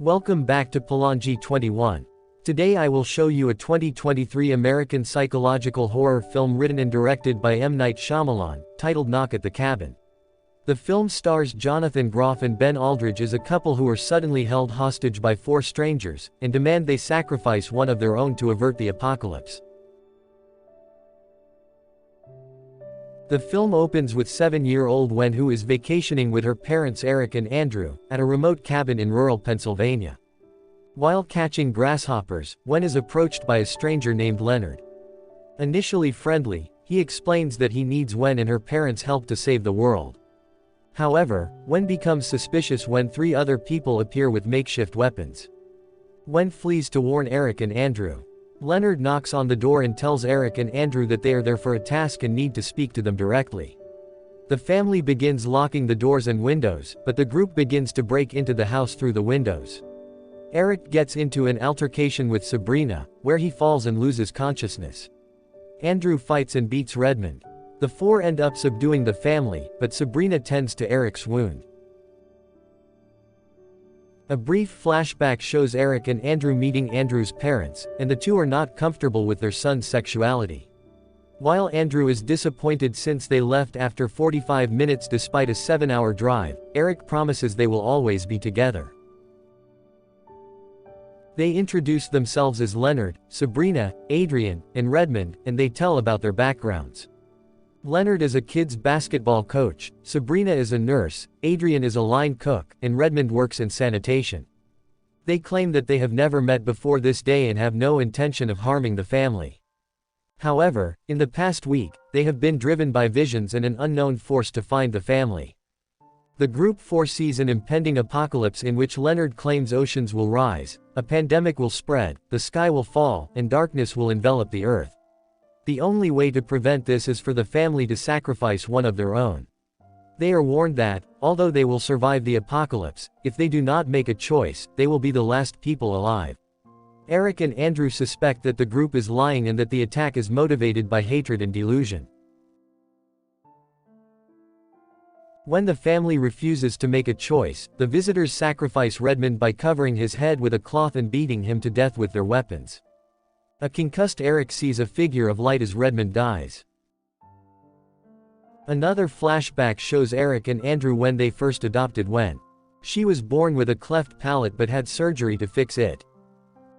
Welcome back to Palangi 21. Today I will show you a 2023 American psychological horror film written and directed by M. Night Shyamalan, titled Knock at the Cabin. The film stars Jonathan Groff and Ben Aldridge as a couple who are suddenly held hostage by four strangers, and demand they sacrifice one of their own to avert the apocalypse. The film opens with 7-year-old Wen, who is vacationing with her parents Eric and Andrew, at a remote cabin in rural Pennsylvania. While catching grasshoppers, Wen is approached by a stranger named Leonard. Initially friendly, he explains that he needs Wen and her parents' help to save the world. However, Wen becomes suspicious when 3 other people appear with makeshift weapons. Wen flees to warn Eric and Andrew. Leonard knocks on the door and tells Eric and Andrew that they are there for a task and need to speak to them directly. The family begins locking the doors and windows, but the group begins to break into the house through the windows. Eric gets into an altercation with Sabrina, where he falls and loses consciousness. Andrew fights and beats Redmond. The 4 end up subduing the family, but Sabrina tends to Eric's wound. A brief flashback shows Eric and Andrew meeting Andrew's parents, and the two are not comfortable with their son's sexuality. While Andrew is disappointed since they left after 45 minutes despite a 7-hour drive, Eric promises they will always be together. They introduce themselves as Leonard, Sabrina, Adrian, and Redmond, and they tell about their backgrounds. Leonard is a kids' basketball coach, Sabrina is a nurse, Adrian is a line cook, and Redmond works in sanitation. They claim that they have never met before this day and have no intention of harming the family. However, in the past week, they have been driven by visions and an unknown force to find the family. The group foresees an impending apocalypse in which Leonard claims oceans will rise, a pandemic will spread, the sky will fall, and darkness will envelop the earth. The only way to prevent this is for the family to sacrifice one of their own. They are warned that, although they will survive the apocalypse, if they do not make a choice, they will be the last people alive. Eric and Andrew suspect that the group is lying and that the attack is motivated by hatred and delusion. When the family refuses to make a choice, the visitors sacrifice Redmond by covering his head with a cloth and beating him to death with their weapons. A concussed Eric sees a figure of light as Redmond dies. Another flashback shows Eric and Andrew when they first adopted Wen. She was born with a cleft palate but had surgery to fix it.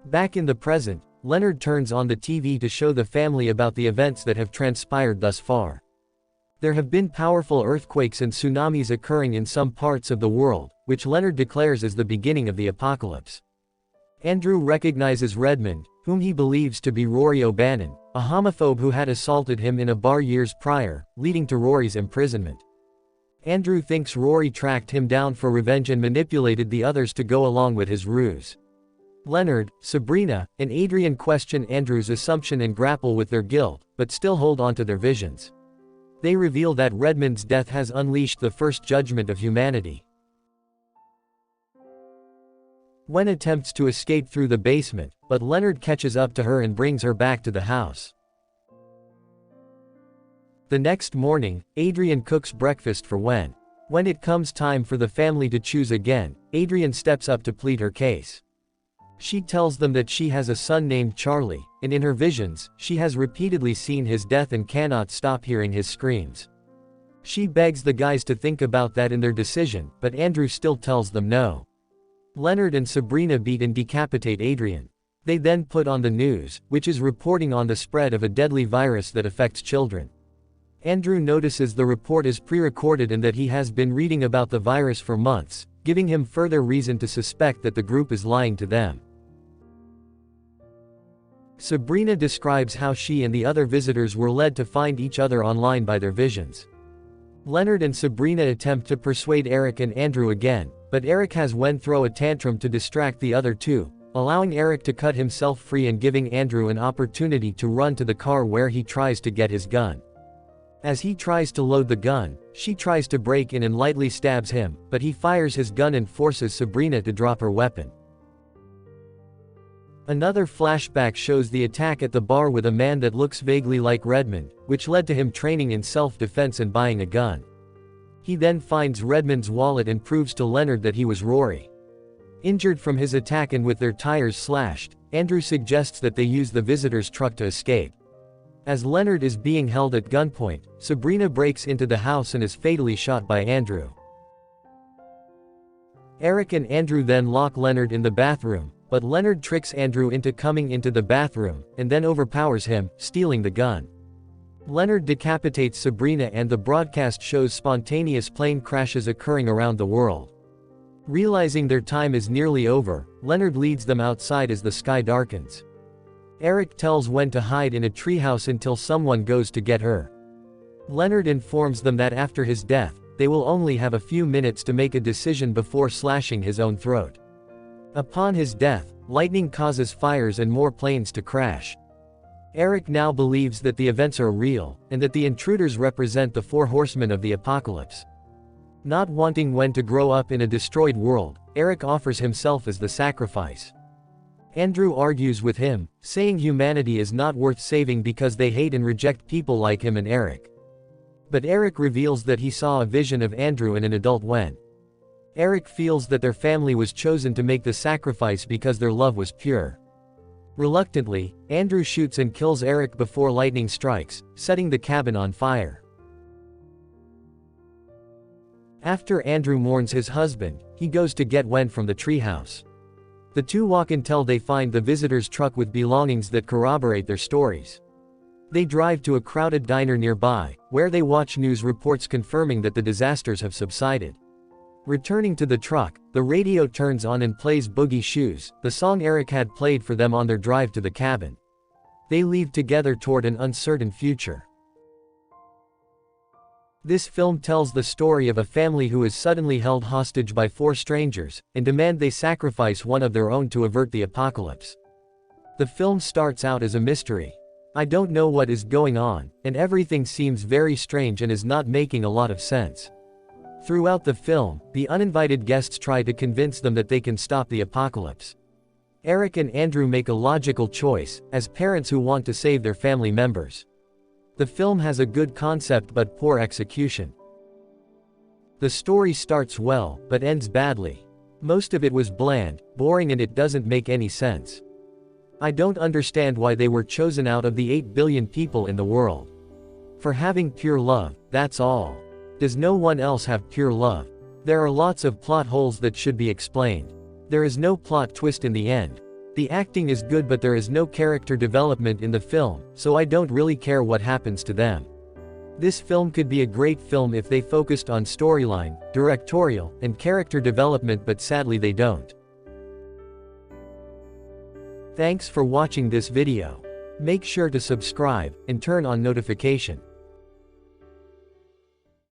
Back in the present, Leonard turns on the TV to show the family about the events that have transpired thus far. There have been powerful earthquakes and tsunamis occurring in some parts of the world, which Leonard declares as the beginning of the apocalypse. Andrew recognizes Redmond, whom he believes to be Rory O'Bannon, a homophobe who had assaulted him in a bar years prior, leading to Rory's imprisonment. Andrew thinks Rory tracked him down for revenge and manipulated the others to go along with his ruse. Leonard, Sabrina, and Adrian question Andrew's assumption and grapple with their guilt, but still hold on to their visions. They reveal that Redmond's death has unleashed the first judgment of humanity. Wen attempts to escape through the basement, but Leonard catches up to her and brings her back to the house. The next morning, Adrian cooks breakfast for Wen. When it comes time for the family to choose again, Adrian steps up to plead her case. She tells them that she has a son named Charlie, and in her visions, she has repeatedly seen his death and cannot stop hearing his screams. She begs the guys to think about that in their decision, but Andrew still tells them no. Leonard and Sabrina beat and decapitate Adrian. They then put on the news, which is reporting on the spread of a deadly virus that affects children. Andrew notices the report is pre-recorded and that he has been reading about the virus for months, giving him further reason to suspect that the group is lying to them. Sabrina describes how she and the other visitors were led to find each other online by their visions. Leonard and Sabrina attempt to persuade Eric and Andrew again, but Eric has Wen throw a tantrum to distract the other two, allowing Eric to cut himself free and giving Andrew an opportunity to run to the car where he tries to get his gun. As he tries to load the gun, she tries to break in and lightly stabs him, but he fires his gun and forces Sabrina to drop her weapon. Another flashback shows the attack at the bar with a man that looks vaguely like Redmond, which led to him training in self-defense and buying a gun. He then finds Redmond's wallet and proves to Leonard that he was Rory. Injured from his attack and with their tires slashed, Andrew suggests that they use the visitor's truck to escape. As Leonard is being held at gunpoint, Sabrina breaks into the house and is fatally shot by Andrew. Eric and Andrew then lock Leonard in the bathroom, but Leonard tricks Andrew into coming into the bathroom, and then overpowers him, stealing the gun. Leonard decapitates Sabrina and the broadcast shows spontaneous plane crashes occurring around the world. Realizing their time is nearly over, Leonard leads them outside as the sky darkens. Eric tells Wen to hide in a treehouse until someone goes to get her. Leonard informs them that after his death, they will only have a few minutes to make a decision before slashing his own throat. Upon his death, lightning causes fires and more planes to crash. Eric now believes that the events are real, and that the intruders represent the four horsemen of the apocalypse. Not wanting Wen to grow up in a destroyed world, Eric offers himself as the sacrifice. Andrew argues with him, saying humanity is not worth saving because they hate and reject people like him and Eric. But Eric reveals that he saw a vision of Andrew and an adult Wen. Eric feels that their family was chosen to make the sacrifice because their love was pure. Reluctantly, Andrew shoots and kills Eric before lightning strikes, setting the cabin on fire. After Andrew mourns his husband, he goes to get Wen from the treehouse. The two walk until they find the visitor's truck with belongings that corroborate their stories. They drive to a crowded diner nearby, where they watch news reports confirming that the disasters have subsided. Returning to the truck, the radio turns on and plays Boogie Shoes, the song Eric had played for them on their drive to the cabin. They leave together toward an uncertain future. This film tells the story of a family who is suddenly held hostage by four strangers, and demand they sacrifice one of their own to avert the apocalypse. The film starts out as a mystery. I don't know what is going on, and everything seems very strange and is not making a lot of sense. Throughout the film, the uninvited guests try to convince them that they can stop the apocalypse. Eric and Andrew make a logical choice, as parents who want to save their family members. The film has a good concept but poor execution. The story starts well, but ends badly. Most of it was bland, boring, and it doesn't make any sense. I don't understand why they were chosen out of the 8 billion people in the world. For having pure love, that's all. Does no one else have pure love? There are lots of plot holes that should be explained. There is no plot twist in the end. The acting is good but there is no character development in the film, so I don't really care what happens to them. This film could be a great film if they focused on storyline, directorial, and character development, but sadly they don't. Thanks for watching this video. Make sure to subscribe, and turn on notification.